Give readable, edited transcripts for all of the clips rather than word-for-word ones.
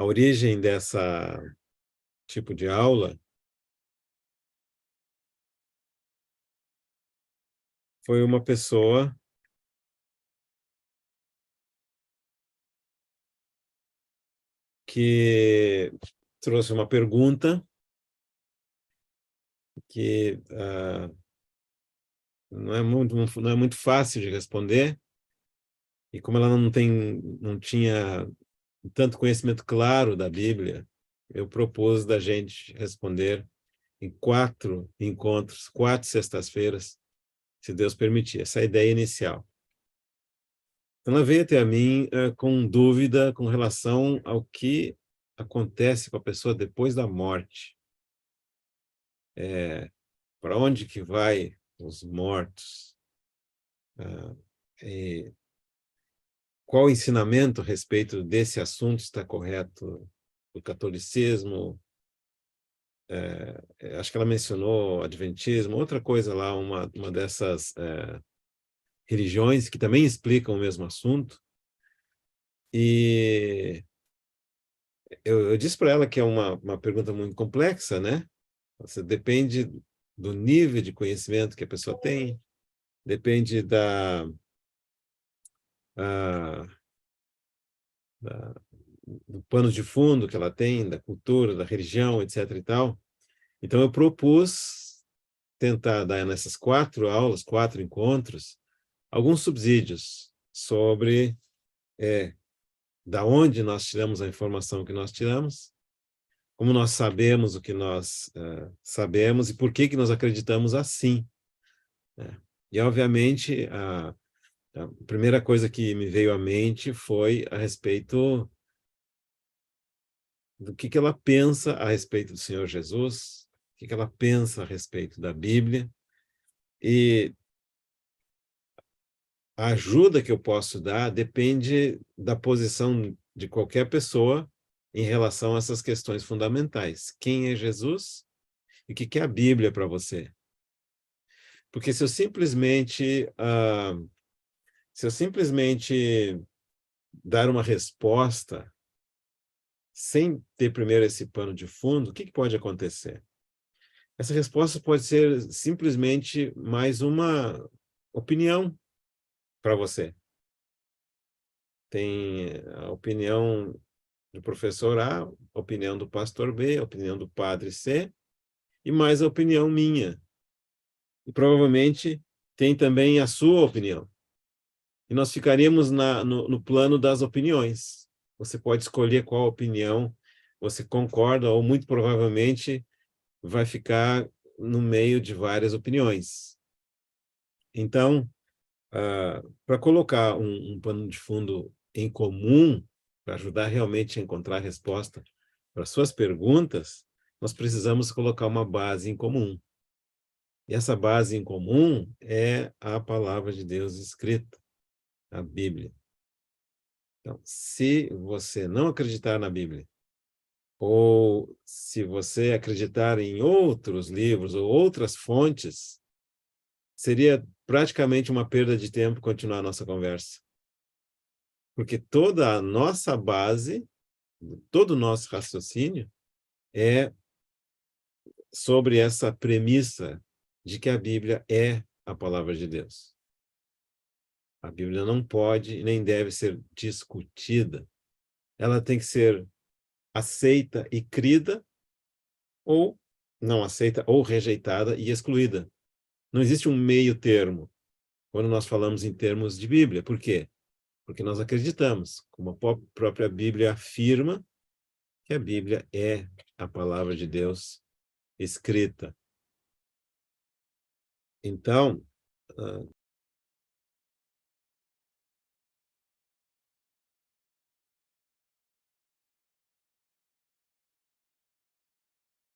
A origem dessa tipo de aula foi uma pessoa que trouxe uma pergunta que não é muito fácil de responder, e como ela não tinha tanto conhecimento claro da Bíblia, eu propus da gente responder em 4 encontros, 4 sextas-feiras, se Deus permitir. Essa é a ideia inicial. Então, ela veio até a mim com dúvida com relação ao que acontece com a pessoa depois da morte. Para onde que vai os mortos? E qual o ensinamento a respeito desse assunto está correto do catolicismo? Acho que ela mencionou adventismo, outra coisa lá, uma dessas religiões que também explicam o mesmo assunto. E eu disse para ela que é uma pergunta muito complexa, né? Você depende do nível de conhecimento que a pessoa tem, depende a, da, do pano de fundo que ela tem, da cultura, da religião, etc. e tal. Então, eu propus tentar dar nessas 4 aulas, 4 encontros, alguns subsídios sobre da onde nós tiramos a informação que nós tiramos, como nós sabemos o que nós sabemos e por que que nós acreditamos assim, né? E, obviamente, a primeira coisa que me veio à mente foi a respeito do que ela pensa a respeito do Senhor Jesus, o que ela pensa a respeito da Bíblia, e a ajuda que eu posso dar depende da posição de qualquer pessoa em relação a essas questões fundamentais. Quem é Jesus e o que é a Bíblia para você? Porque se eu simplesmente dar uma resposta sem ter primeiro esse pano de fundo, o que pode acontecer? Essa resposta pode ser simplesmente mais uma opinião para você. Tem a opinião do professor A, a opinião do pastor B, a opinião do padre C, e mais a opinião minha. E provavelmente tem também a sua opinião. E nós ficaríamos no plano das opiniões. Você pode escolher qual opinião você concorda, ou muito provavelmente vai ficar no meio de várias opiniões. Então, para colocar um pano de fundo em comum, para ajudar realmente a encontrar a resposta para suas perguntas, nós precisamos colocar uma base em comum. E essa base em comum é a palavra de Deus escrita, a Bíblia. Então, se você não acreditar na Bíblia, ou se você acreditar em outros livros ou outras fontes, seria praticamente uma perda de tempo continuar a nossa conversa. Porque toda a nossa base, todo o nosso raciocínio é sobre essa premissa de que a Bíblia é a palavra de Deus. A Bíblia não pode nem deve ser discutida. Ela tem que ser aceita e crida, ou não aceita, ou rejeitada e excluída. Não existe um meio termo quando nós falamos em termos de Bíblia. Por quê? Porque nós acreditamos, como a própria Bíblia afirma, que a Bíblia é a palavra de Deus escrita. Então,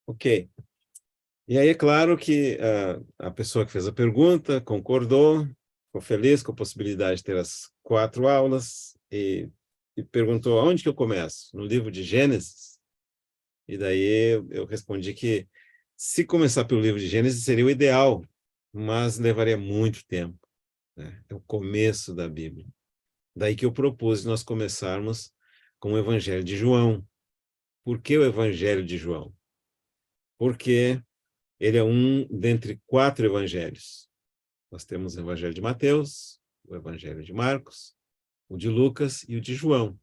ok. E aí é claro que a pessoa que fez a pergunta concordou, ficou feliz com a possibilidade de ter as 4 aulas e perguntou aonde que eu começo? No livro de Gênesis? E daí eu respondi que se começar pelo livro de Gênesis seria o ideal, mas levaria muito tempo, né? É o começo da Bíblia. Daí que eu propus nós começarmos com o Evangelho de João. Por que o Evangelho de João? Porque ele é um dentre 4 evangelhos. Nós temos o Evangelho de Mateus, o Evangelho de Marcos, o de Lucas e o de João.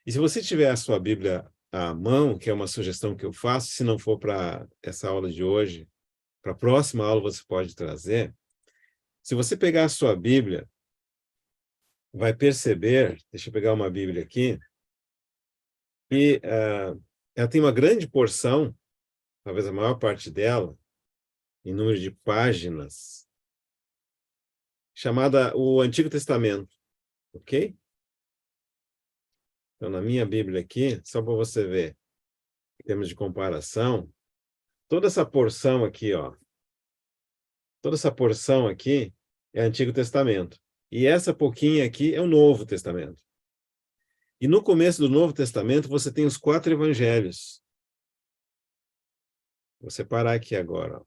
E se você tiver a sua Bíblia à mão, que é uma sugestão que eu faço, se não for para essa aula de hoje, para a próxima aula você pode trazer. Se você pegar a sua Bíblia, vai perceber, deixa eu pegar uma Bíblia aqui, que ela tem uma grande porção, talvez a maior parte dela, em número de páginas, chamada o Antigo Testamento, ok? Então, na minha Bíblia aqui, só para você ver, em termos de comparação, toda essa porção aqui, ó, toda essa porção aqui é Antigo Testamento. E essa pouquinha aqui é o Novo Testamento. E no começo do Novo Testamento, você tem os 4 evangelhos. Vou separar aqui agora, ó.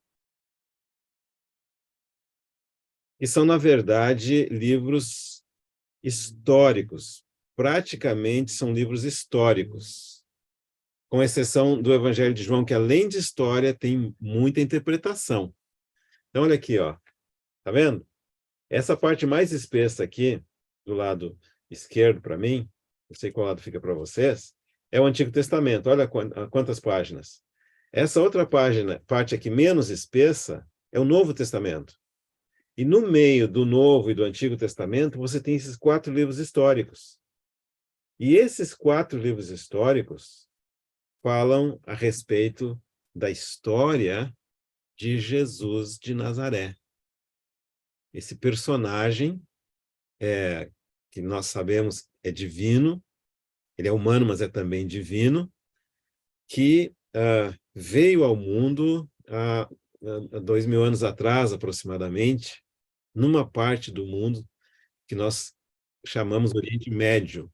E são, na verdade, livros históricos. Praticamente são livros históricos. Com exceção do Evangelho de João, que além de história, tem muita interpretação. Então, olha aqui, ó. Tá vendo? Essa parte mais espessa aqui, do lado esquerdo para mim, não sei qual lado fica para vocês, é o Antigo Testamento. Olha quantas páginas. Essa outra parte aqui menos espessa, é o Novo Testamento. E no meio do Novo e do Antigo Testamento, você tem esses 4 livros históricos. E esses 4 livros históricos falam a respeito da história de Jesus de Nazaré. Esse personagem, que nós sabemos é divino, ele é humano, mas é também divino, que veio ao mundo há 2000 anos atrás, aproximadamente, numa parte do mundo que nós chamamos Oriente Médio.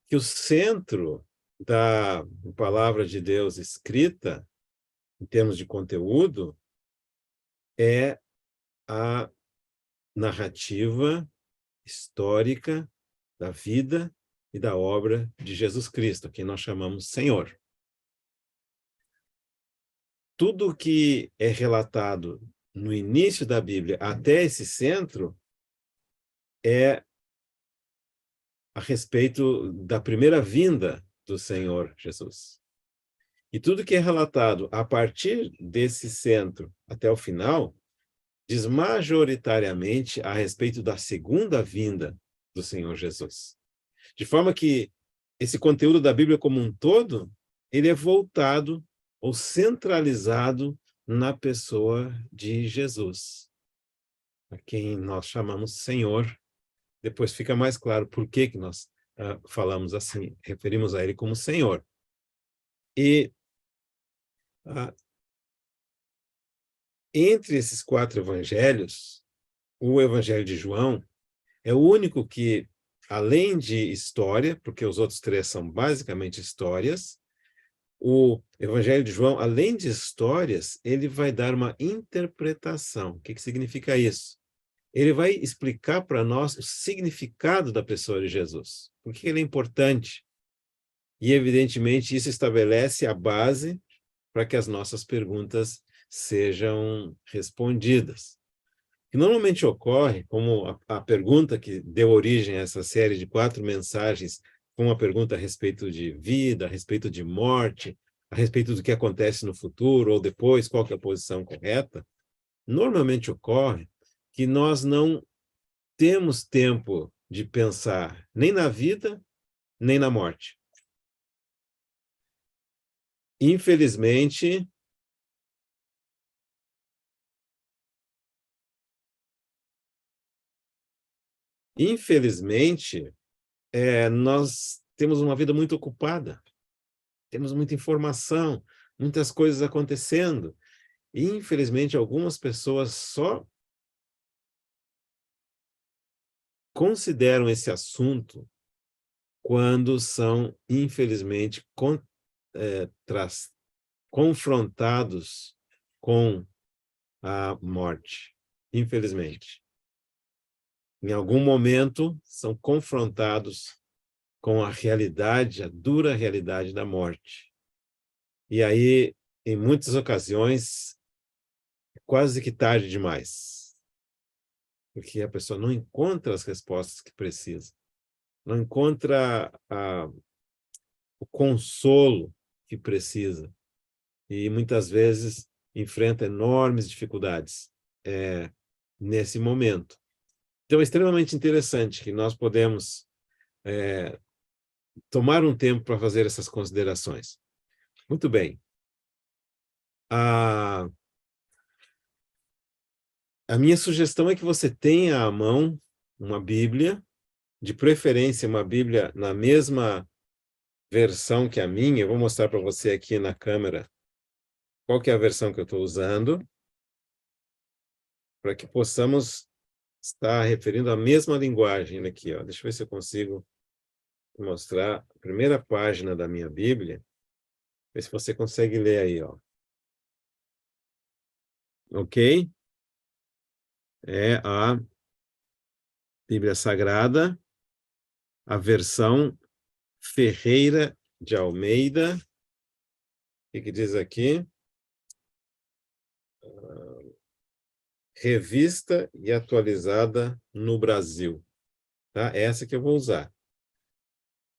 Que o centro da palavra de Deus escrita, em termos de conteúdo, é a narrativa histórica da vida e da obra de Jesus Cristo, que nós chamamos Senhor. Tudo que é relatado no início da Bíblia até esse centro é a respeito da primeira vinda do Senhor Jesus. E tudo que é relatado a partir desse centro até o final diz majoritariamente a respeito da segunda vinda do Senhor Jesus. De forma que esse conteúdo da Bíblia como um todo, ele é voltado ou centralizado na pessoa de Jesus, a quem nós chamamos Senhor. Depois fica mais claro por que nós falamos assim, referimos a ele como Senhor. E entre esses 4 evangelhos, o Evangelho de João é o único que, além de história, porque os outros 3 são basicamente histórias, o Evangelho de João, além de histórias, ele vai dar uma interpretação. O que significa isso? Ele vai explicar para nós o significado da pessoa de Jesus. Por que ele é importante? E, evidentemente, isso estabelece a base para que as nossas perguntas sejam respondidas. O que normalmente ocorre, como a pergunta que deu origem a essa série de 4 mensagens, com uma pergunta a respeito de vida, a respeito de morte, a respeito do que acontece no futuro ou depois, qual que é a posição correta, normalmente ocorre que nós não temos tempo de pensar nem na vida, nem na morte. Infelizmente, nós temos uma vida muito ocupada, temos muita informação, muitas coisas acontecendo. E, infelizmente, algumas pessoas só consideram esse assunto quando são, infelizmente, confrontados com a morte. Infelizmente. Em algum momento, são confrontados com a realidade, a dura realidade da morte. E aí, em muitas ocasiões, é quase que tarde demais, porque a pessoa não encontra as respostas que precisa, não encontra o consolo que precisa, e muitas vezes enfrenta enormes dificuldades nesse momento. Então, é extremamente interessante que nós podemos tomar um tempo para fazer essas considerações. Muito bem. A minha sugestão é que você tenha à mão uma Bíblia, de preferência uma Bíblia na mesma versão que a minha. Eu vou mostrar para você aqui na câmera qual que é a versão que eu estou usando, para que possamos estar referindo a mesma linguagem aqui, ó. Deixa eu ver se eu consigo mostrar a primeira página da minha Bíblia, ver se você consegue ler aí, ó. Ok? É a Bíblia Sagrada, a versão Ferreira de Almeida. O que diz aqui? Revista e atualizada no Brasil. Tá? Essa que eu vou usar.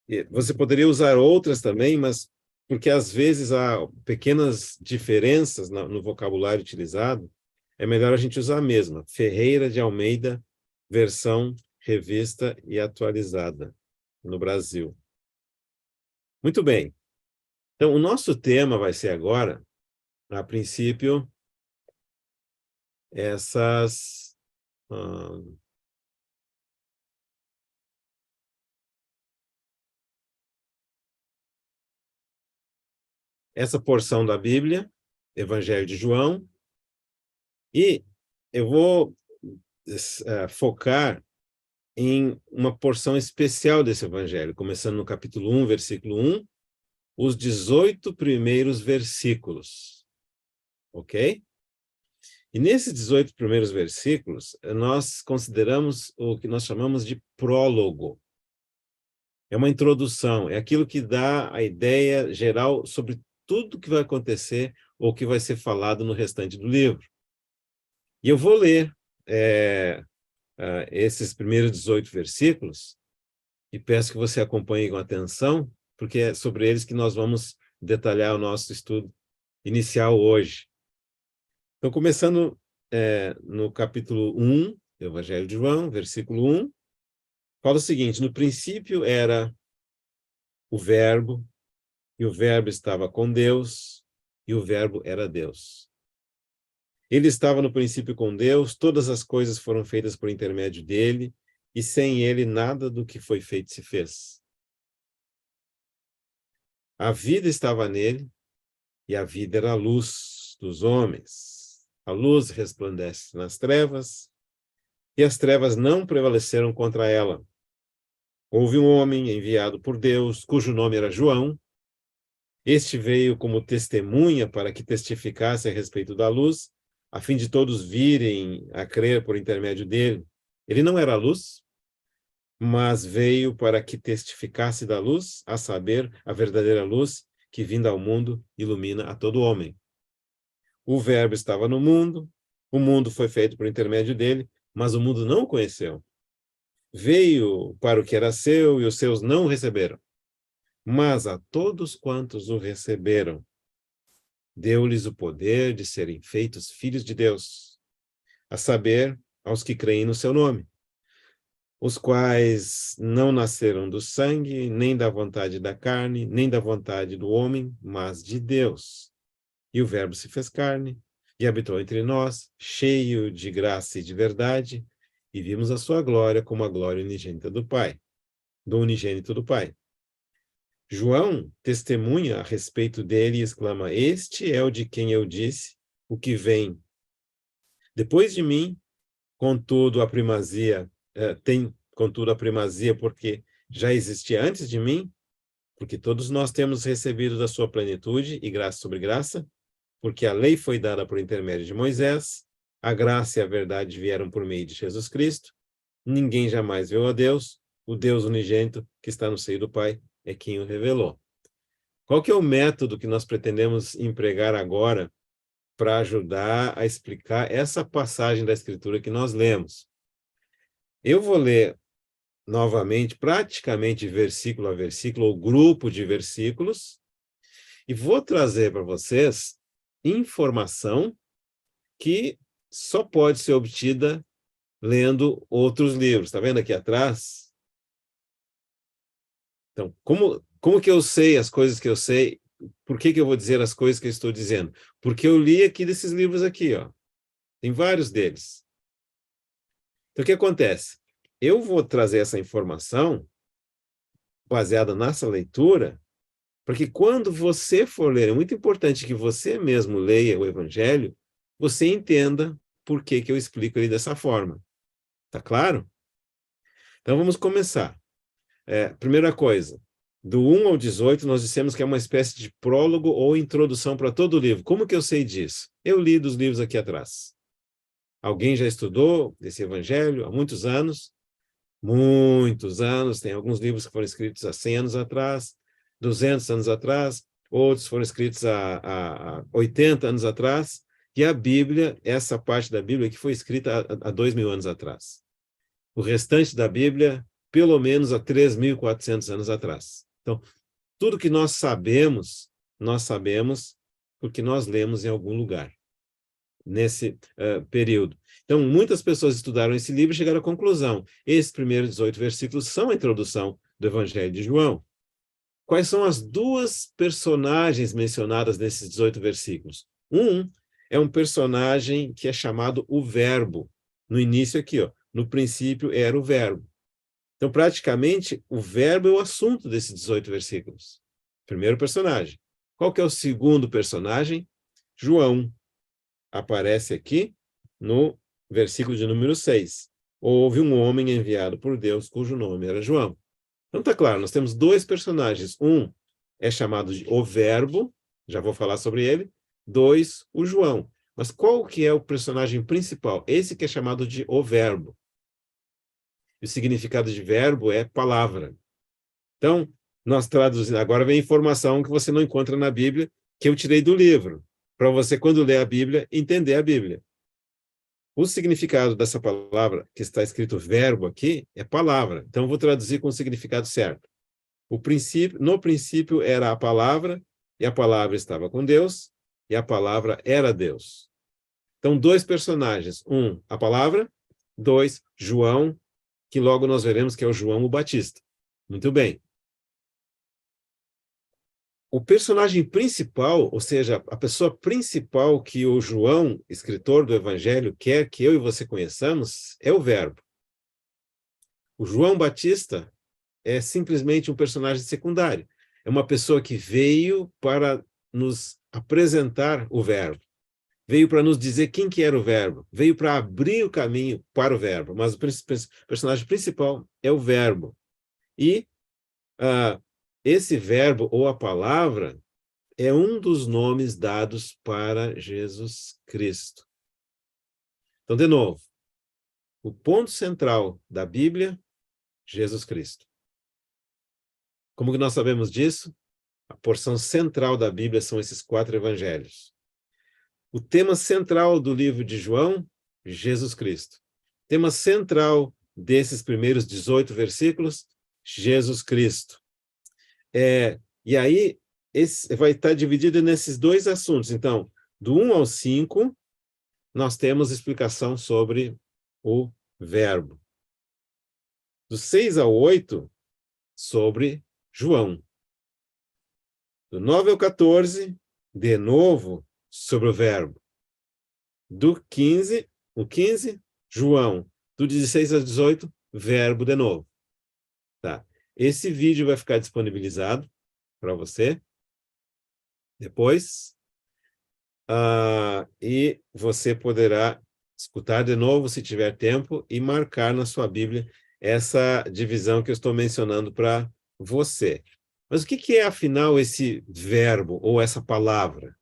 E você poderia usar outras também, mas porque às vezes há pequenas diferenças no vocabulário utilizado, é melhor a gente usar a mesma. Ferreira de Almeida, versão revista e atualizada no Brasil. Muito bem. Então, o nosso tema vai ser agora, a princípio, essas essa porção da Bíblia, Evangelho de João, e eu vou focar em uma porção especial desse Evangelho, começando no capítulo 1, versículo 1, os 18 primeiros versículos, ok? E nesses 18 primeiros versículos, nós consideramos o que nós chamamos de prólogo. É uma introdução, é aquilo que dá a ideia geral sobre tudo que vai acontecer ou que vai ser falado no restante do livro. E eu vou ler esses primeiros 18 versículos e peço que você acompanhe com atenção, porque é sobre eles que nós vamos detalhar o nosso estudo inicial hoje. Então, começando no capítulo 1, do Evangelho de João, versículo 1, fala o seguinte: no princípio era o Verbo, e o Verbo estava com Deus, e o Verbo era Deus. Ele estava no princípio com Deus, todas as coisas foram feitas por intermédio dele, e sem ele nada do que foi feito se fez. A vida estava nele, e a vida era a luz dos homens. A luz resplandece nas trevas, e as trevas não prevaleceram contra ela. Houve um homem enviado por Deus, cujo nome era João. Este veio como testemunha para que testificasse a respeito da luz, a fim de todos virem a crer por intermédio dele. Ele não era a luz, mas veio para que testificasse da luz, a saber, a verdadeira luz que, vinda ao mundo, ilumina a todo homem. O Verbo estava no mundo, o mundo foi feito por intermédio dele, mas o mundo não o conheceu. Veio para o que era seu e os seus não o receberam. Mas a todos quantos o receberam, deu-lhes o poder de serem feitos filhos de Deus, a saber, aos que creem no seu nome, os quais não nasceram do sangue, nem da vontade da carne, nem da vontade do homem, mas de Deus. E o Verbo se fez carne e habitou entre nós, cheio de graça e de verdade, e vimos a sua glória como a glória unigênita do Pai, do unigênito do Pai. João testemunha a respeito dele e exclama: este é o de quem eu disse, o que vem depois de mim, contudo a primazia, tem contudo a primazia porque já existia antes de mim, porque todos nós temos recebido da sua plenitude e graça sobre graça, porque a lei foi dada por intermédio de Moisés, a graça e a verdade vieram por meio de Jesus Cristo, ninguém jamais viu a Deus, o Deus unigênito que está no seio do Pai é quem o revelou. Qual que é o método que nós pretendemos empregar agora para ajudar a explicar essa passagem da Escritura que nós lemos? Eu vou ler novamente, praticamente versículo a versículo, ou grupo de versículos, e vou trazer para vocês informação que só pode ser obtida lendo outros livros. Está vendo aqui atrás? Então, como que eu sei as coisas que eu sei? Por que eu vou dizer as coisas que eu estou dizendo? Porque eu li aqui desses livros aqui, ó. Tem vários deles. Então, o que acontece? Eu vou trazer essa informação baseada nessa leitura, porque quando você for ler, é muito importante que você mesmo leia o Evangelho, você entenda por que eu explico ele dessa forma. Tá claro? Então, vamos começar. Primeira coisa, do 1 ao 18, nós dissemos que é uma espécie de prólogo ou introdução para todo o livro. Como que eu sei disso? Eu li dos livros aqui atrás. Alguém já estudou esse evangelho há muitos anos? Muitos anos. Tem alguns livros que foram escritos há 100 anos atrás, 200 anos atrás, outros foram escritos há 80 anos atrás, e a Bíblia, essa parte da Bíblia que foi escrita há 2.000 anos atrás. O restante da Bíblia, pelo menos há 3.400 anos atrás. Então, tudo que nós sabemos porque nós lemos em algum lugar, nesse período. Então, muitas pessoas estudaram esse livro e chegaram à conclusão. Esses primeiros 18 versículos são a introdução do Evangelho de João. Quais são as duas personagens mencionadas nesses 18 versículos? Um é um personagem que é chamado o Verbo. No início aqui, ó, no princípio era o Verbo. Então, praticamente, o verbo é o assunto desses 18 versículos. Primeiro personagem. Qual que é o segundo personagem? João. Aparece aqui no versículo de número 6. Houve um homem enviado por Deus, cujo nome era João. Então, tá claro, nós temos dois personagens. Um é chamado de o Verbo, já vou falar sobre ele. Dois, o João. Mas qual que é o personagem principal? Esse que é chamado de o Verbo. E o significado de verbo é palavra. Então, nós traduzimos. Agora vem informação que você não encontra na Bíblia, que eu tirei do livro, para você, quando ler a Bíblia, entender a Bíblia. O significado dessa palavra, que está escrito verbo aqui, é palavra. Então, eu vou traduzir com o significado certo. No princípio era a palavra, e a palavra estava com Deus, e a palavra era Deus. Então, dois personagens. Um, a palavra. Dois, João, que logo nós veremos que é o João o Batista. Muito bem. O personagem principal, ou seja, a pessoa principal que o João, escritor do Evangelho, quer que eu e você conheçamos, é o Verbo. O João Batista é simplesmente um personagem secundário. É uma pessoa que veio para nos apresentar o Verbo. Veio para nos dizer quem que era o Verbo. Veio para abrir o caminho para o Verbo. Mas o personagem principal é o Verbo. E esse verbo, ou a palavra, é um dos nomes dados para Jesus Cristo. Então, de novo, o ponto central da Bíblia, Jesus Cristo. Como que nós sabemos disso? A porção central da Bíblia são esses 4 evangelhos. O tema central do livro de João, Jesus Cristo. O tema central desses primeiros 18 versículos, Jesus Cristo. E aí, esse vai estar dividido nesses dois assuntos. Então, do 1 ao 5, nós temos explicação sobre o verbo. Do 6 ao 8, sobre João. Do 9 ao 14, de novo, sobre o verbo. Do 15, João. Do 16 ao 18, verbo de novo. Tá. Esse vídeo vai ficar disponibilizado para você depois. E você poderá escutar de novo, se tiver tempo, e marcar na sua Bíblia essa divisão que eu estou mencionando para você. Mas o que é, afinal, esse verbo ou essa palavra?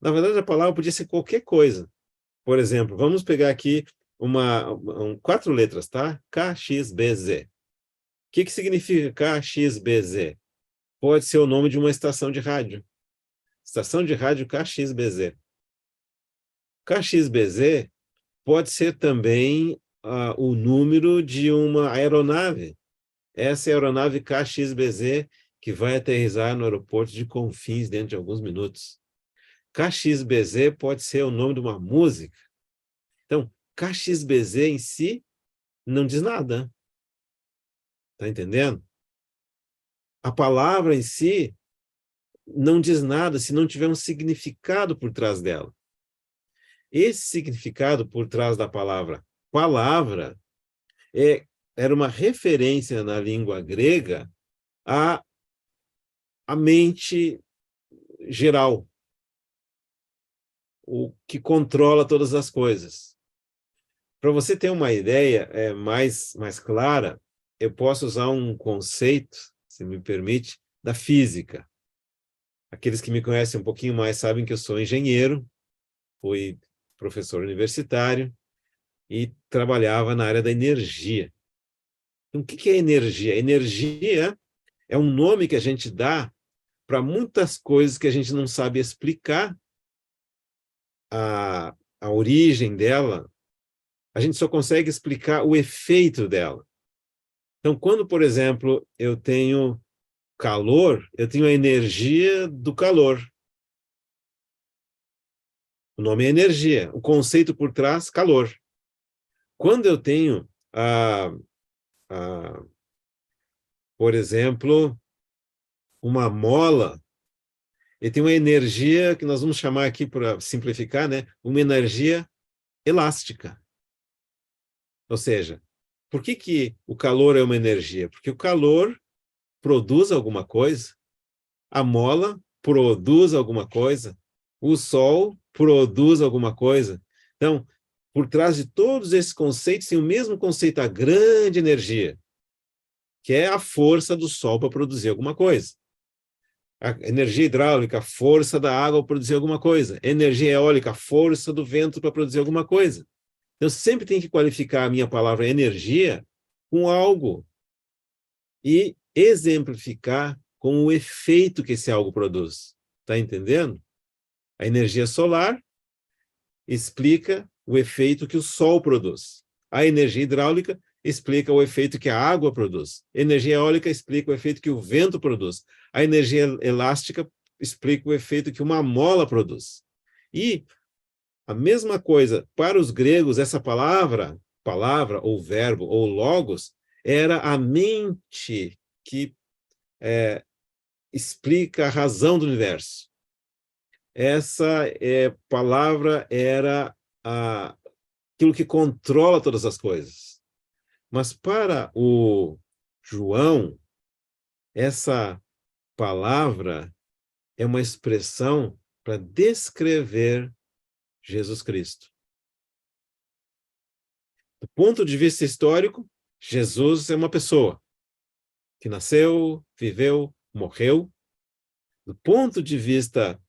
Na verdade, a palavra podia ser qualquer coisa. Por exemplo, vamos pegar aqui 4 letras, tá? K, X, B, Z. que significa KXBZ? Pode ser o nome de uma estação de rádio. Estação de rádio KXBZ. KXBZ pode ser também o número de uma aeronave. Essa é a aeronave KXBZ que vai aterrissar no aeroporto de Confins dentro de alguns minutos. KXBZ pode ser o nome de uma música. Então, KXBZ em si não diz nada. Está entendendo? A palavra em si não diz nada se não tiver um significado por trás dela. Esse significado por trás da palavra palavra era uma referência na língua grega à mente geral, o que controla todas as coisas. Para você ter uma ideia mais clara, eu posso usar um conceito, se me permite, da física. Aqueles que me conhecem um pouquinho mais sabem que eu sou engenheiro, fui professor universitário e trabalhava na área da energia. Então, o que é energia? Energia é um nome que a gente dá para muitas coisas que a gente não sabe explicar a origem dela, a gente só consegue explicar o efeito dela. Então, quando, por exemplo, eu tenho calor, eu tenho a energia do calor. O nome é energia, o conceito por trás, calor. Quando eu tenho, por exemplo, uma mola, ele tem uma energia que nós vamos chamar aqui, para simplificar, né? Uma energia elástica. Ou seja, por que o calor é uma energia? Porque o calor produz alguma coisa, a mola produz alguma coisa, o sol produz alguma coisa. Então, por trás de todos esses conceitos, tem o mesmo conceito, a grande energia, que é a força do sol para produzir alguma coisa. A energia hidráulica, a força da água para produzir alguma coisa. Energia eólica, a força do vento para produzir alguma coisa. Eu sempre tenho que qualificar a minha palavra energia com algo e exemplificar com o efeito que esse algo produz. Está entendendo? A energia solar explica o efeito que o sol produz. A energia hidráulica explica o efeito que a água produz. A energia eólica explica o efeito que o vento produz. A energia elástica explica o efeito que uma mola produz. E a mesma coisa, para os gregos, essa palavra ou verbo ou logos, era a mente que explica a razão do universo. Essa palavra era aquilo que controla todas as coisas. Mas para o João, essa palavra é uma expressão para descrever Jesus Cristo. Do ponto de vista histórico, Jesus é uma pessoa que nasceu, viveu, morreu. Do ponto de vista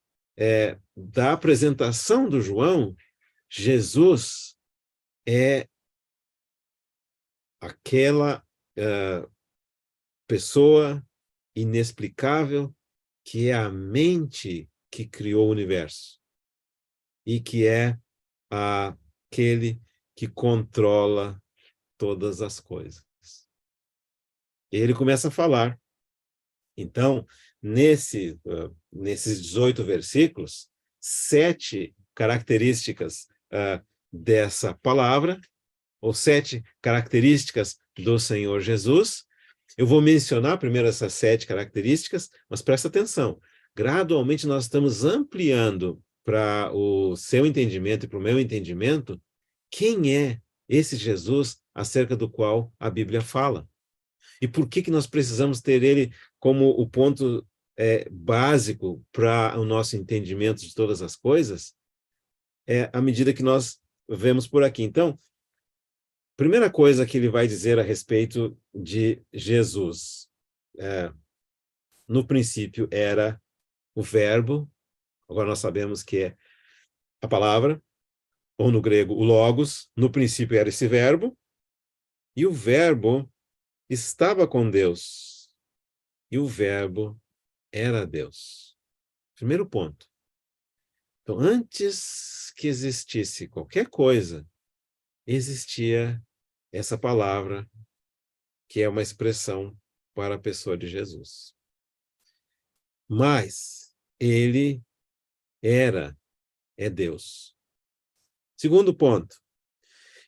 da apresentação do João, Jesus é aquela pessoa inexplicável que é a mente que criou o universo e que é aquele que controla todas as coisas. Ele começa a falar. Então, nesses 18 versículos, 7 características dessa palavra, ou 7 características do Senhor Jesus. Eu vou mencionar primeiro essas 7 características, mas presta atenção. Gradualmente nós estamos ampliando para o seu entendimento e para o meu entendimento quem é esse Jesus acerca do qual a Bíblia fala. E por que nós precisamos ter ele como o ponto básico para o nosso entendimento de todas as coisas, à medida que nós vemos por aqui. Então, primeira coisa que ele vai dizer a respeito de Jesus. No princípio era o verbo, agora nós sabemos que é a palavra, ou no grego o logos, no princípio era esse verbo, e o verbo estava com Deus e o Verbo era Deus. Primeiro ponto. Então, antes que existisse qualquer coisa, existia essa palavra, que é uma expressão para a pessoa de Jesus. Mas ele é Deus. Segundo ponto,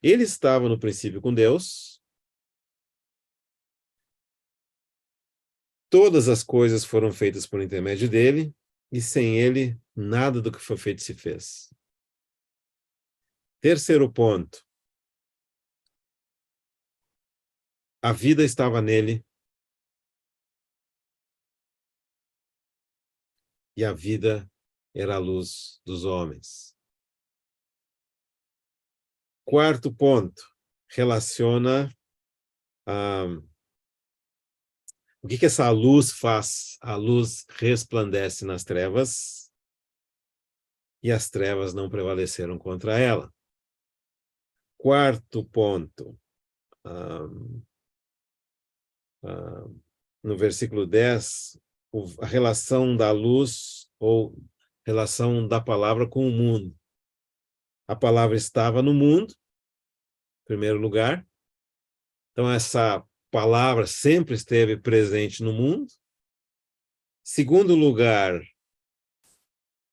ele estava no princípio com Deus, todas as coisas foram feitas por intermédio dele, e sem ele, nada do que foi feito se fez. Terceiro ponto, a vida estava nele, e a vida era a luz dos homens. Quarto ponto, relaciona o que essa luz faz? A luz resplandece nas trevas e as trevas não prevaleceram contra ela. Quarto ponto, no versículo 10, a relação da luz ou relação da palavra com o mundo. A palavra estava no mundo, em primeiro lugar. Então, essa palavra sempre esteve presente no mundo. Segundo lugar,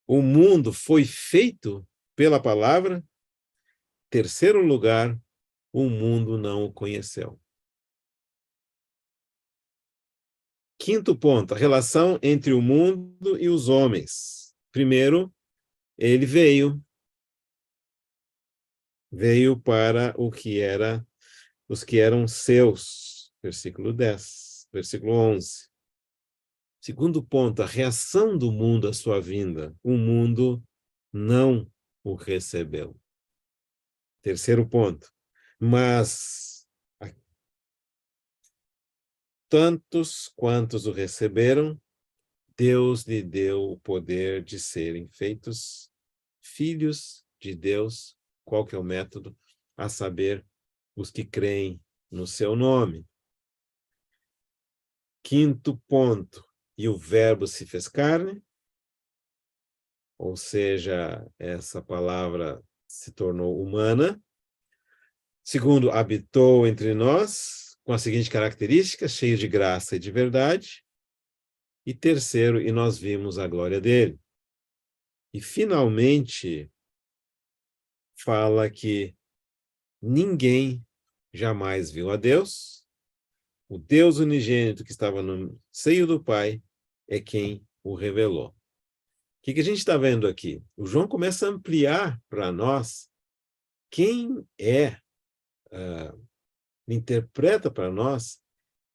o mundo foi feito pela palavra. Terceiro lugar, o mundo não o conheceu. Quinto ponto, a relação entre o mundo e os homens. Primeiro, ele veio para os que eram seus, versículo 10, versículo 11. Segundo ponto, a reação do mundo à sua vinda. O mundo não o recebeu. Terceiro ponto, mas tantos quantos o receberam, Deus lhe deu o poder de serem feitos filhos de Deus. Qual que é o método? A saber, os que creem no seu nome. Quinto ponto, e o Verbo se fez carne, ou seja, essa palavra se tornou humana. Segundo, habitou entre nós, com a seguinte característica, cheio de graça e de verdade. E terceiro, e nós vimos a glória dele. E finalmente, fala que ninguém jamais viu a Deus. O Deus unigênito que estava no seio do Pai é quem o revelou. O que a gente está vendo aqui? O João começa a ampliar para nós quem interpreta para nós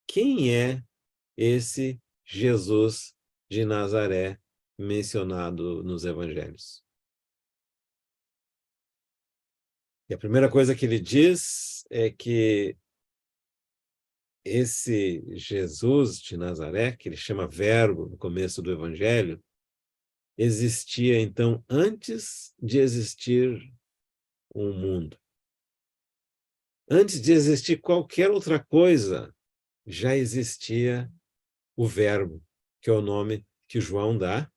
quem é esse Jesus de Nazaré mencionado nos evangelhos. E a primeira coisa que ele diz é que esse Jesus de Nazaré, que ele chama Verbo no começo do evangelho, existia então antes de existir um mundo. Antes de existir qualquer outra coisa, já existia o Verbo, que é o nome que João dá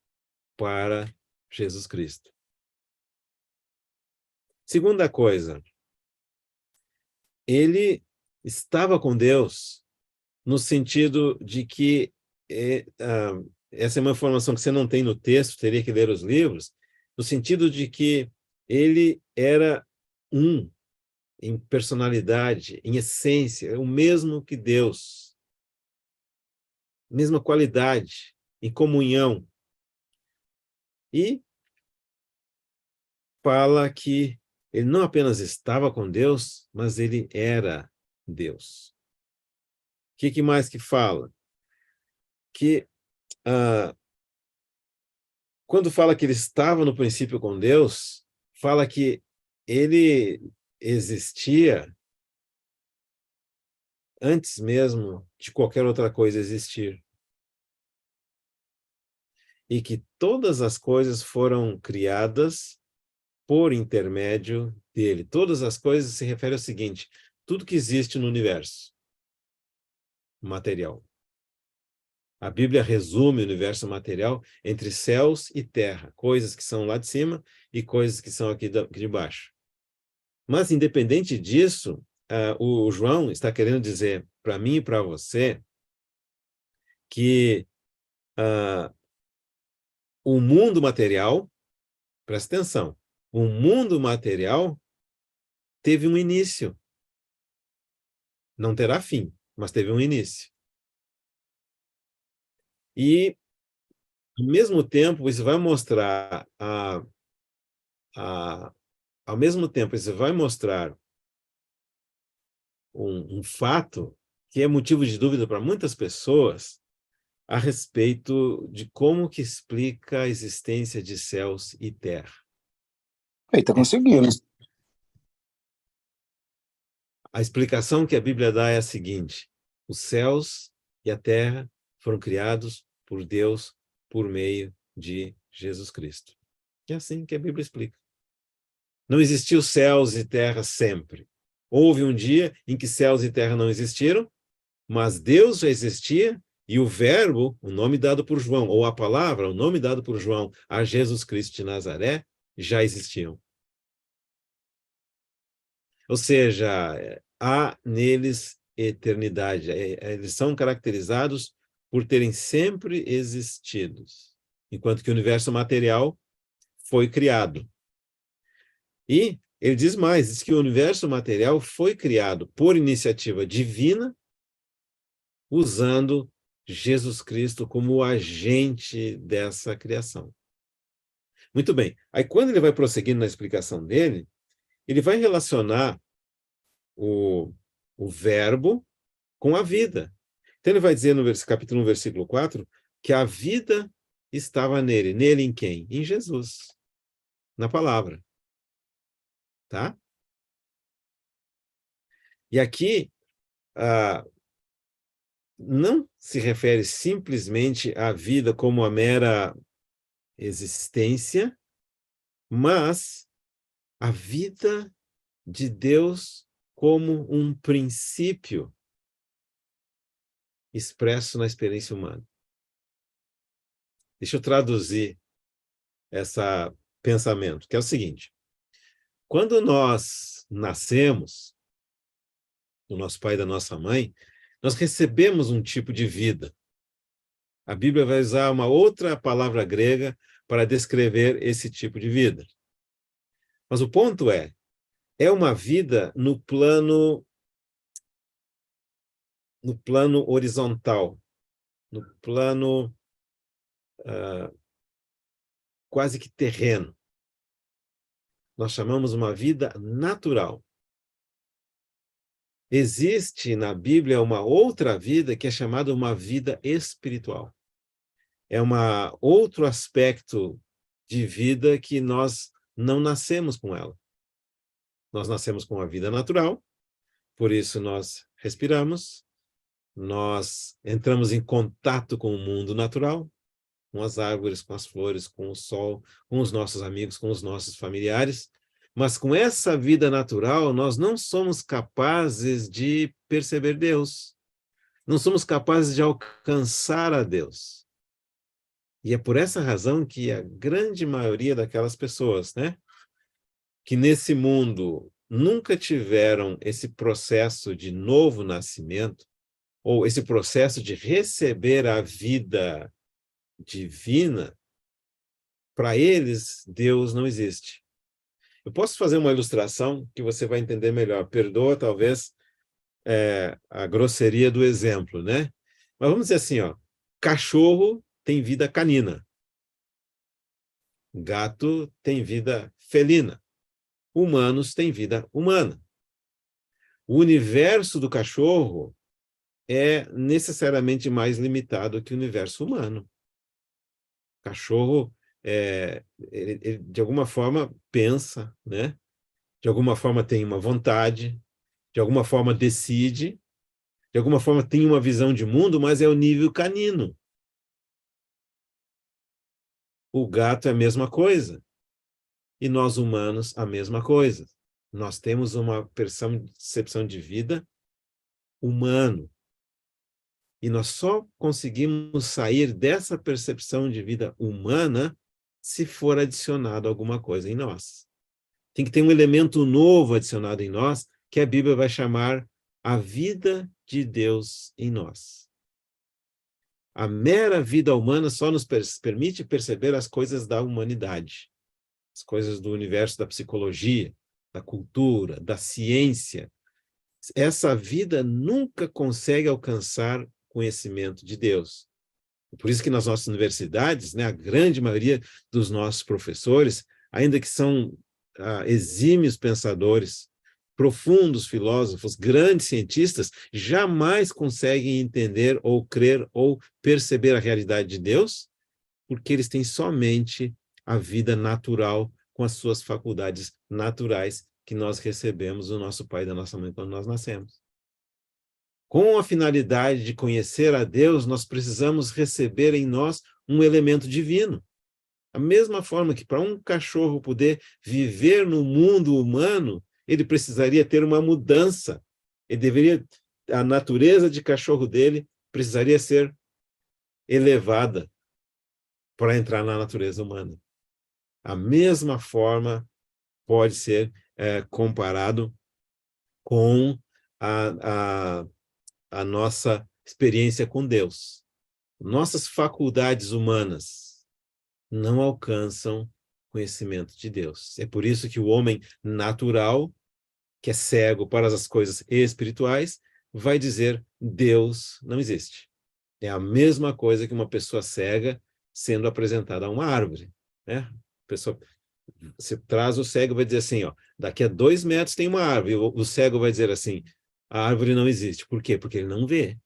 para Jesus Cristo. Segunda coisa, ele estava com Deus no sentido de que essa é uma informação que você não tem no texto, teria que ler os livros, no sentido de que ele era em personalidade, em essência, o mesmo que Deus, mesma qualidade, em comunhão. E fala que ele não apenas estava com Deus, mas ele era Deus. O que mais que fala? Que quando fala que ele estava no princípio com Deus, fala que ele existia antes mesmo de qualquer outra coisa existir. E que todas as coisas foram criadas por intermédio dele. Todas as coisas se refere ao seguinte: tudo que existe no universo. material. A Bíblia resume o universo material entre céus e terra, coisas que são lá de cima e coisas que são aqui de baixo. Mas, independente disso, o João está querendo dizer para mim e para você que o mundo material, presta atenção, o mundo material teve um início. Não terá fim, mas teve um início. E, ao mesmo tempo, isso vai mostrar ao mesmo tempo, isso vai mostrar um fato que é motivo de dúvida para muitas pessoas a respeito de como que explica a existência de céus e terra. Eita, conseguiu, né? A explicação que a Bíblia dá é a seguinte: os céus e a terra foram criados por Deus por meio de Jesus Cristo. É assim que a Bíblia explica. Não existiu céus e terra sempre. Houve um dia em que céus e terra não existiram, mas Deus já existia e o Verbo, o nome dado por João, ou a palavra, o nome dado por João a Jesus Cristo de Nazaré, já existiam. Ou seja, há neles eternidade. Eles são caracterizados por terem sempre existido, enquanto que o universo material foi criado. E ele diz mais, diz que o universo material foi criado por iniciativa divina, usando Jesus Cristo como o agente dessa criação. Muito bem. Aí, quando ele vai prosseguindo na explicação dele, ele vai relacionar o verbo com a vida. Então, ele vai dizer no capítulo 1, versículo 4, que a vida estava nele. Nele em quem? Em Jesus. Na palavra. Tá? E aqui, não se refere simplesmente à vida como a mera existência, mas a vida de Deus como um princípio expresso na experiência humana. Deixa eu traduzir esse pensamento, que é o seguinte: quando nós nascemos, do nosso pai e da nossa mãe, nós recebemos um tipo de vida. A Bíblia vai usar uma outra palavra grega para descrever esse tipo de vida. Mas o ponto é uma vida no plano horizontal, no plano quase que terreno. Nós chamamos uma vida natural. Existe na Bíblia uma outra vida que é chamada uma vida espiritual. É outro aspecto de vida que nós não nascemos com ela. Nós nascemos com a vida natural, por isso nós respiramos, nós entramos em contato com o mundo natural, com as árvores, com as flores, com o sol, com os nossos amigos, com os nossos familiares, mas com essa vida natural nós não somos capazes de perceber Deus, não somos capazes de alcançar a Deus. E é por essa razão que a grande maioria daquelas pessoas, né, que nesse mundo nunca tiveram esse processo de novo nascimento, ou esse processo de receber a vida divina, para eles, Deus não existe. Eu posso fazer uma ilustração que você vai entender melhor. Perdoa, talvez, a grosseria do exemplo, né? Mas vamos dizer assim, ó, cachorro tem vida canina. Gato tem vida felina. Humanos têm vida humana. O universo do cachorro é necessariamente mais limitado que o universo humano. O cachorro, ele, de alguma forma, pensa, né? De alguma forma tem uma vontade, de alguma forma decide, de alguma forma tem uma visão de mundo, mas é o nível canino. O gato é a mesma coisa. E nós humanos, a mesma coisa. Nós temos uma percepção de vida humano. E nós só conseguimos sair dessa percepção de vida humana se for adicionado alguma coisa em nós. Tem que ter um elemento novo adicionado em nós, que a Bíblia vai chamar a vida de Deus em nós. A mera vida humana só nos permite perceber as coisas da humanidade, as coisas do universo da psicologia, da cultura, da ciência. Essa vida nunca consegue alcançar conhecimento de Deus. Por isso que nas nossas universidades, né, a grande maioria dos nossos professores, ainda que são exímios pensadores, profundos filósofos, grandes cientistas, jamais conseguem entender ou crer ou perceber a realidade de Deus, porque eles têm somente a vida natural com as suas faculdades naturais que nós recebemos do nosso pai e da nossa mãe quando nós nascemos. Com a finalidade de conhecer a Deus, nós precisamos receber em nós um elemento divino. A mesma forma que para um cachorro poder viver no mundo humano, ele precisaria ter uma mudança. A natureza de cachorro dele precisaria ser elevada para entrar na natureza humana. A mesma forma pode ser comparado com a nossa experiência com Deus. Nossas faculdades humanas não alcançam conhecimento de Deus. É por isso que o homem natural, que é cego para as coisas espirituais, vai dizer: Deus não existe. É a mesma coisa que uma pessoa cega sendo apresentada a uma árvore, né? Você traz o cego, vai dizer assim, ó, daqui a 2 metros tem uma árvore. O cego vai dizer assim: a árvore não existe. Por quê? Porque ele não vê.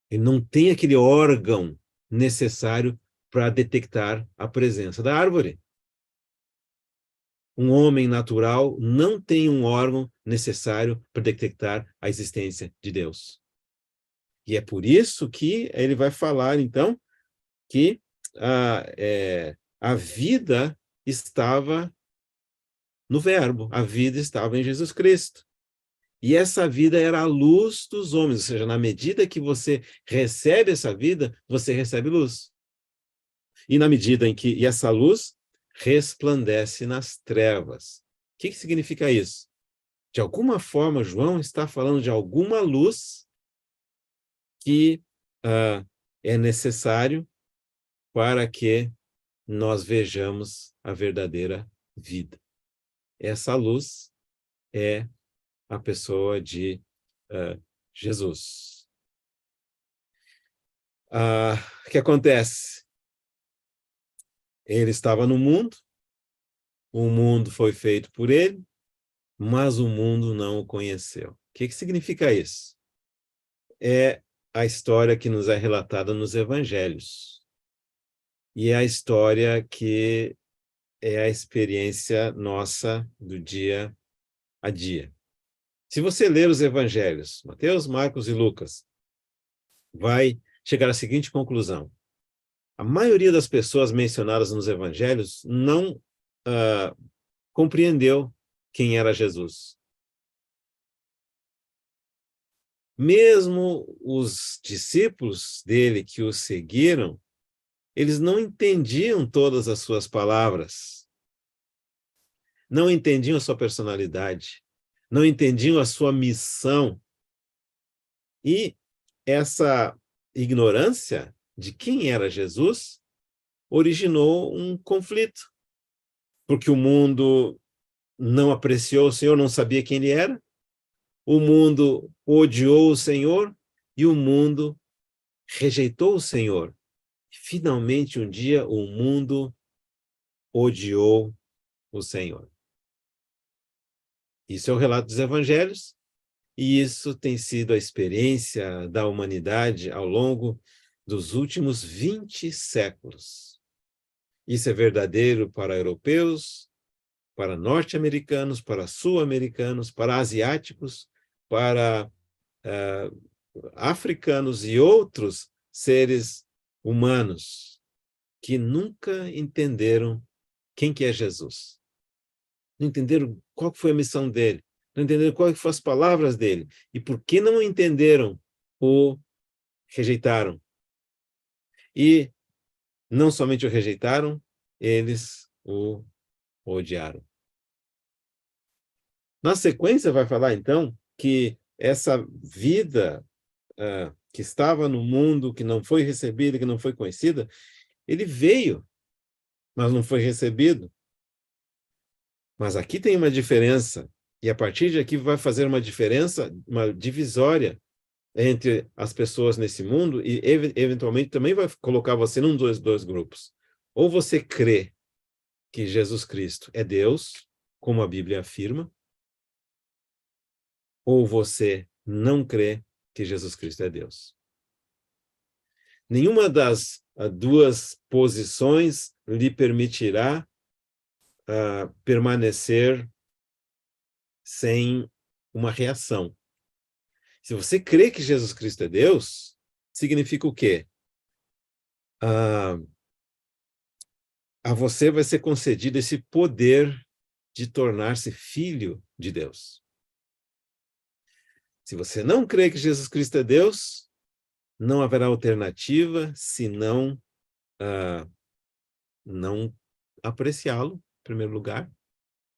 Ele não tem aquele órgão necessário para detectar a presença da árvore. Um homem natural não tem um órgão necessário para detectar a existência de Deus. E é por isso que ele vai falar, então, que a vida estava no Verbo, a vida estava em Jesus Cristo. E essa vida era a luz dos homens, ou seja, na medida que você recebe essa vida, você recebe luz. E na medida em que essa luz resplandece nas trevas. O que significa isso? De alguma forma, João está falando de alguma luz que é necessário para que nós vejamos a verdadeira vida. Essa luz é a pessoa de Jesus. O que acontece? Ele estava no mundo, o mundo foi feito por ele, mas o mundo não o conheceu. O que significa isso? É a história que nos é relatada nos evangelhos. E é a história que é a experiência nossa do dia a dia. Se você ler os evangelhos, Mateus, Marcos e Lucas, vai chegar à seguinte conclusão: a maioria das pessoas mencionadas nos evangelhos não compreendeu quem era Jesus. Mesmo os discípulos dele que o seguiram, eles não entendiam todas as suas palavras, não entendiam a sua personalidade, não entendiam a sua missão. E essa ignorância de quem era Jesus originou um conflito, porque o mundo não apreciou o Senhor, não sabia quem ele era, o mundo odiou o Senhor e o mundo rejeitou o Senhor. Finalmente, um dia, o mundo odiou o Senhor. Isso é o relato dos evangelhos, e isso tem sido a experiência da humanidade ao longo dos últimos 20 séculos. Isso é verdadeiro para europeus, para norte-americanos, para sul-americanos, para asiáticos, para africanos e outros seres humanos que nunca entenderam quem que é Jesus. Não entenderam qual foi a missão dele, não entenderam quais foram as palavras dele. E por que não entenderam rejeitaram. E não somente o rejeitaram, eles o odiaram. Na sequência, vai falar, então, que essa vida que estava no mundo, que não foi recebida, que não foi conhecida, ele veio, mas não foi recebido. Mas aqui tem uma diferença, e a partir de aqui vai fazer uma diferença, uma divisória entre as pessoas nesse mundo, e eventualmente também vai colocar você num dos dois grupos. Ou você crê que Jesus Cristo é Deus, como a Bíblia afirma, ou você não crê que Jesus Cristo é Deus. Nenhuma das duas posições lhe permitirá permanecer sem uma reação. Se você crê que Jesus Cristo é Deus, significa o quê? A você vai ser concedido esse poder de tornar-se filho de Deus. Se você não crê que Jesus Cristo é Deus, não haverá alternativa senão não apreciá-lo, em primeiro lugar,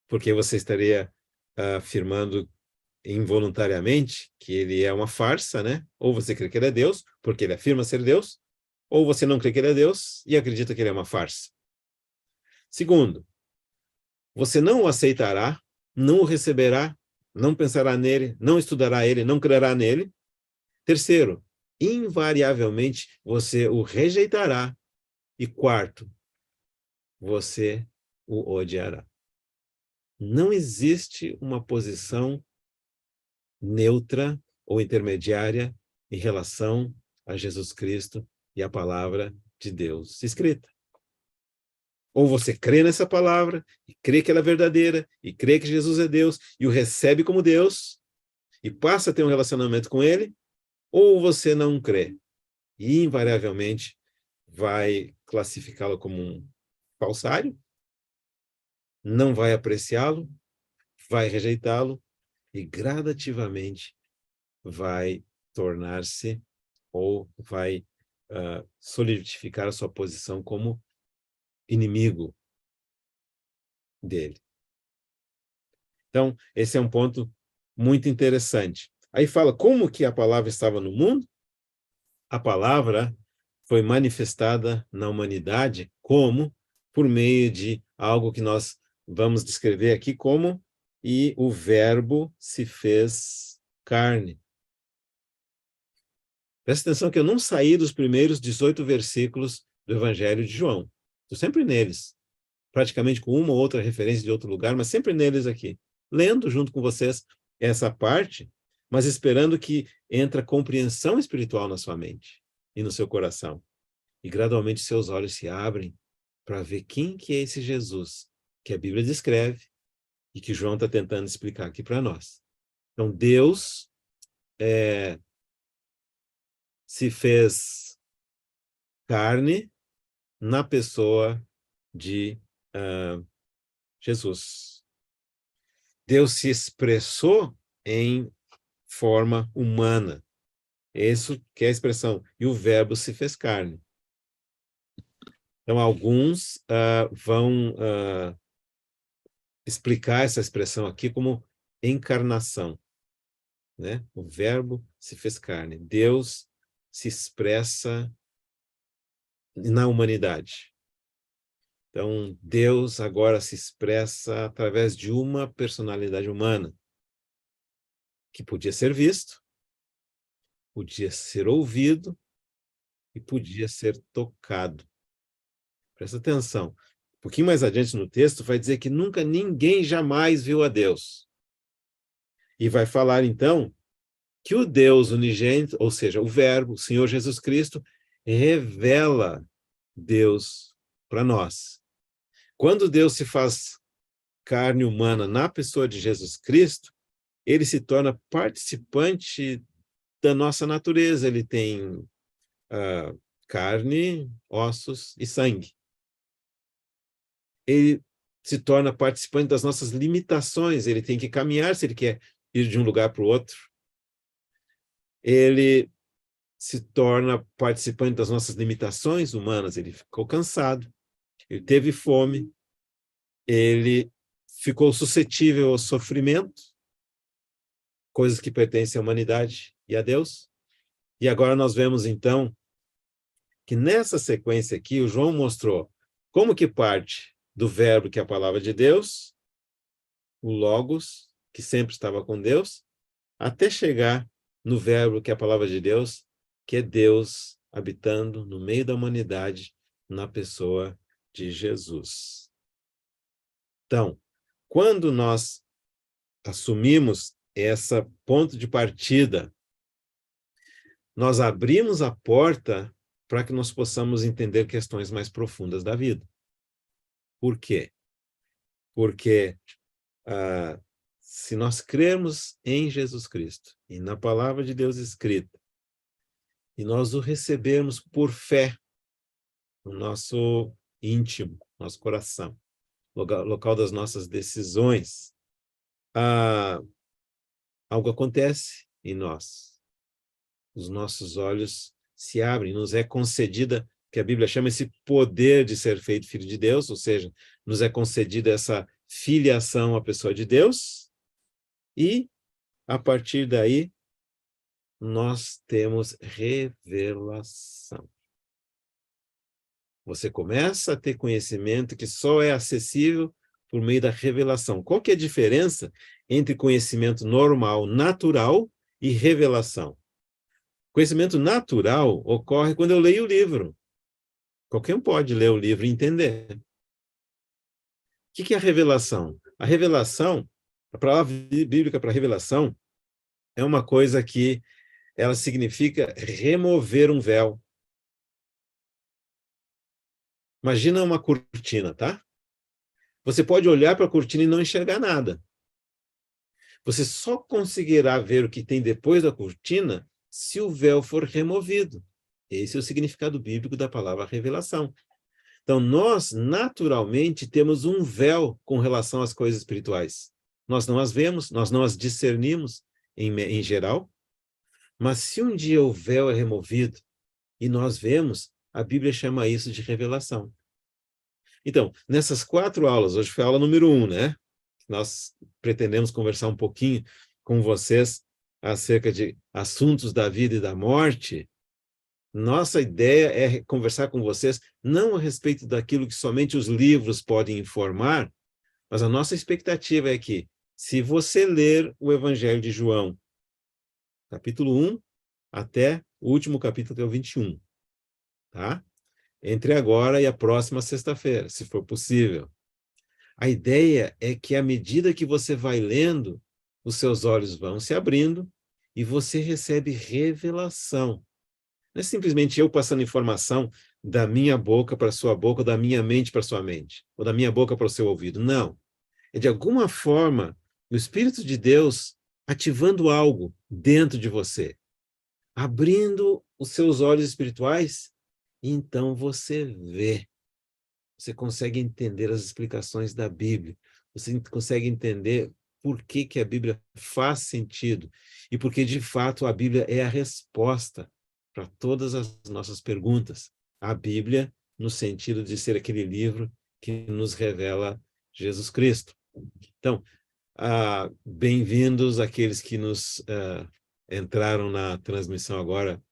porque você estaria afirmando involuntariamente que ele é uma farsa, né? Ou você crê que ele é Deus, porque ele afirma ser Deus, ou você não crê que ele é Deus e acredita que ele é uma farsa. Segundo, você não o aceitará, não o receberá, não pensará nele, não estudará ele, não crerá nele. Terceiro, invariavelmente você o rejeitará. E quarto, você o odiará. Não existe uma posição neutra ou intermediária em relação a Jesus Cristo e a palavra de Deus escrita. Ou você crê nessa palavra, e crê que ela é verdadeira, e crê que Jesus é Deus, e o recebe como Deus, e passa a ter um relacionamento com ele, ou você não crê, e invariavelmente vai classificá-lo como um falsário, não vai apreciá-lo, vai rejeitá-lo, e gradativamente vai tornar-se, ou vai solidificar a sua posição como inimigo dele. Então, esse é um ponto muito interessante. Aí fala como que a palavra estava no mundo? A palavra foi manifestada na humanidade como por meio de algo que nós vamos descrever aqui como e o verbo se fez carne. Presta atenção que eu não saí dos primeiros 18 versículos do Evangelho de João. Estou sempre neles, praticamente com uma ou outra referência de outro lugar, mas sempre neles aqui, lendo junto com vocês essa parte, mas esperando que entre a compreensão espiritual na sua mente e no seu coração. E gradualmente seus olhos se abrem para ver quem que é esse Jesus que a Bíblia descreve e que João está tentando explicar aqui para nós. Então, Deus se fez carne na pessoa de Jesus. Deus se expressou em forma humana. Isso que é a expressão. E o verbo se fez carne. Então, alguns vão explicar essa expressão aqui como encarnação, né? O verbo se fez carne. Deus se expressa na humanidade. Então, Deus agora se expressa através de uma personalidade humana, que podia ser visto, podia ser ouvido e podia ser tocado. Presta atenção. Um pouquinho mais adiante no texto vai dizer que nunca ninguém jamais viu a Deus. E vai falar, então, que o Deus unigênito, ou seja, o Verbo, o Senhor Jesus Cristo, revela Deus para nós. Quando Deus se faz carne humana na pessoa de Jesus Cristo, ele se torna participante da nossa natureza. Ele tem carne, ossos e sangue. Ele se torna participante das nossas limitações. Ele tem que caminhar se ele quer ir de um lugar para o outro. Ele se torna participante das nossas limitações humanas. Ele ficou cansado, ele teve fome, ele ficou suscetível ao sofrimento, coisas que pertencem à humanidade e a Deus. E agora nós vemos, então, que nessa sequência aqui, o João mostrou como que parte do verbo, que é a palavra de Deus, o Logos, que sempre estava com Deus, até chegar no verbo, que é a palavra de Deus, que é Deus habitando no meio da humanidade, na pessoa de Jesus. Então, quando nós assumimos esse ponto de partida, nós abrimos a porta para que nós possamos entender questões mais profundas da vida. Por quê? Porque se nós crermos em Jesus Cristo e na palavra de Deus escrita, e nós o recebermos por fé no nosso íntimo, nosso coração, local das nossas decisões, algo acontece em nós. Os nossos olhos se abrem, nos é concedida, que a Bíblia chama esse poder de ser feito filho de Deus, ou seja, nos é concedida essa filiação à pessoa de Deus, e, a partir daí, nós temos revelação. Você começa a ter conhecimento que só é acessível por meio da revelação. Qual que é a diferença entre conhecimento normal, natural, e revelação? Conhecimento natural ocorre quando eu leio o livro. Qualquer um pode ler o livro e entender. O que é a revelação? A revelação, a palavra bíblica para revelação, é uma coisa que ela significa remover um véu. Imagina uma cortina, tá? Você pode olhar para a cortina e não enxergar nada. Você só conseguirá ver o que tem depois da cortina se o véu for removido. Esse é o significado bíblico da palavra revelação. Então, nós, naturalmente, temos um véu com relação às coisas espirituais. Nós não as vemos, nós não as discernimos em geral, mas se um dia o véu é removido e nós vemos, a Bíblia chama isso de revelação. Então, nessas 4 aulas, hoje foi a aula número 1, né? Nós pretendemos conversar um pouquinho com vocês acerca de assuntos da vida e da morte. Nossa ideia é conversar com vocês não a respeito daquilo que somente os livros podem informar, mas a nossa expectativa é que, se você ler o Evangelho de João, capítulo 1, até o último capítulo, que é o 21, tá? Entre agora e a próxima sexta-feira, se for possível. A ideia é que, à medida que você vai lendo, os seus olhos vão se abrindo e você recebe revelação. Não é simplesmente eu passando informação da minha boca para a sua boca, ou da minha mente para a sua mente, ou da minha boca para o seu ouvido. Não. É, de alguma forma, o Espírito de Deus ativando algo dentro de você, abrindo os seus olhos espirituais, e então você vê. Você consegue entender as explicações da Bíblia. Você consegue entender por que a Bíblia faz sentido e porque, de fato, a Bíblia é a resposta para todas as nossas perguntas. A Bíblia, no sentido de ser aquele livro que nos revela Jesus Cristo. Então, bem-vindos àqueles que nos entraram na transmissão agora,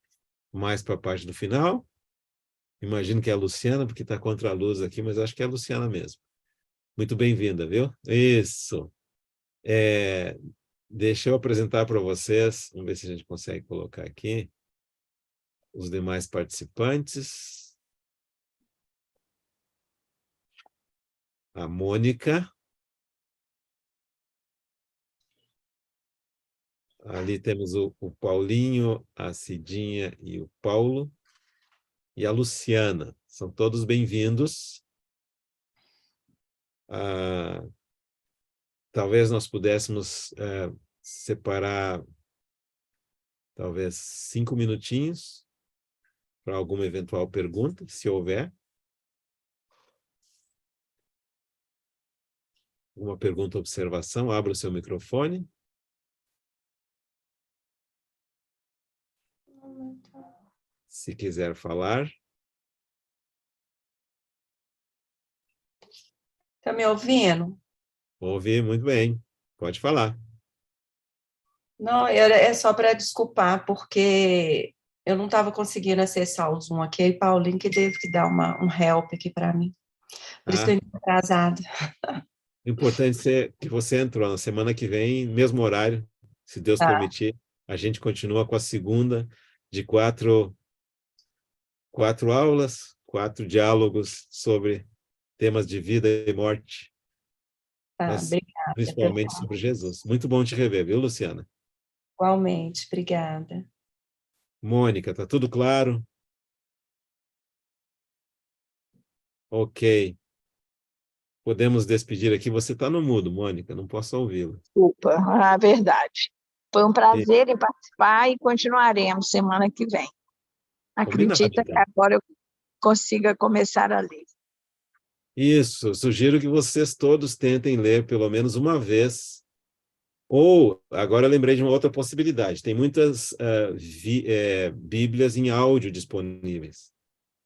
mais para a parte do final. Imagino que é a Luciana, porque está contra a luz aqui, mas acho que é a Luciana mesmo. Muito bem-vinda, viu? Isso. Deixa eu apresentar para vocês, vamos ver se a gente consegue colocar aqui, os demais participantes. A Mônica. Ali temos o Paulinho, a Cidinha e o Paulo. E a Luciana. São todos bem-vindos. Talvez nós pudéssemos separar talvez 5 minutinhos para alguma eventual pergunta, se houver. Alguma pergunta ou observação, abra o seu microfone. se quiser falar. Tá me ouvindo? Ouvi muito bem. Pode falar. Não, é só para desculpar, porque eu não estava conseguindo acessar o Zoom aqui, e Paulinho que teve que dar um help aqui para mim. Por isso que eu estou atrasada. O importante é que você entrou na semana que vem, mesmo horário, se Deus Tá, permitir, a gente continua com a segunda de quatro aulas, 4 diálogos sobre temas de vida e morte, tá, mas obrigada, principalmente pessoal. sobre Jesus. Muito bom te rever, viu, Luciana? Igualmente, obrigada. Mônica, tá tudo claro? Ok. Podemos despedir aqui. Você está no mudo, Mônica, não posso ouvi-la. Desculpa, a verdade. Foi um E- prazer em participar e continuaremos semana que vem. Combinado, Acredita que então. agora eu consiga começar a ler. Isso, sugiro que vocês todos tentem ler pelo menos uma vez. Ou, agora eu lembrei de uma outra possibilidade. Tem muitas Bíblias em áudio disponíveis.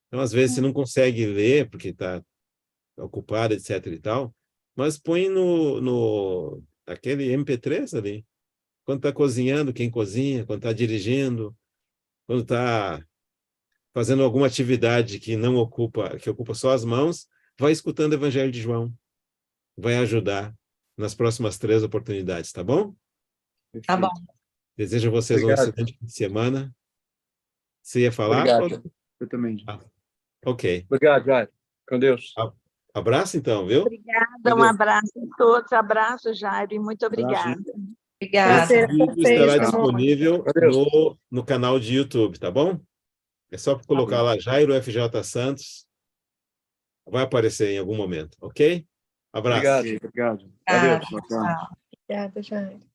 Então, às vezes, você não consegue ler, porque está ocupado, etc. e tal, mas põe no aquele MP3 ali. Quando está cozinhando, quem cozinha, quando está dirigindo, quando está fazendo alguma atividade que não ocupa, que ocupa só as mãos, vai escutando o Evangelho de João. Vai ajudar nas próximas 3 oportunidades, tá bom? Tá bom. Perfeito. Desejo a vocês um Obrigado. excelente fim de semana. Você ia falar? Obrigado. Eu também. Ah, ok. Obrigado, Jair. Com Deus. Abraço, então, viu? Obrigada, um abraço a todos. Abraço, Jairo, e muito Abraço. obrigada. Obrigada. Esse vídeo estará disponível Com Deus. no canal de YouTube, tá bom? É só colocar lá Jairo FJ Santos, vai aparecer em algum momento, ok? Abraço. Obrigado. Valeu. Obrigada. Tchau, tchau. Tchau. Obrigada, Jairo.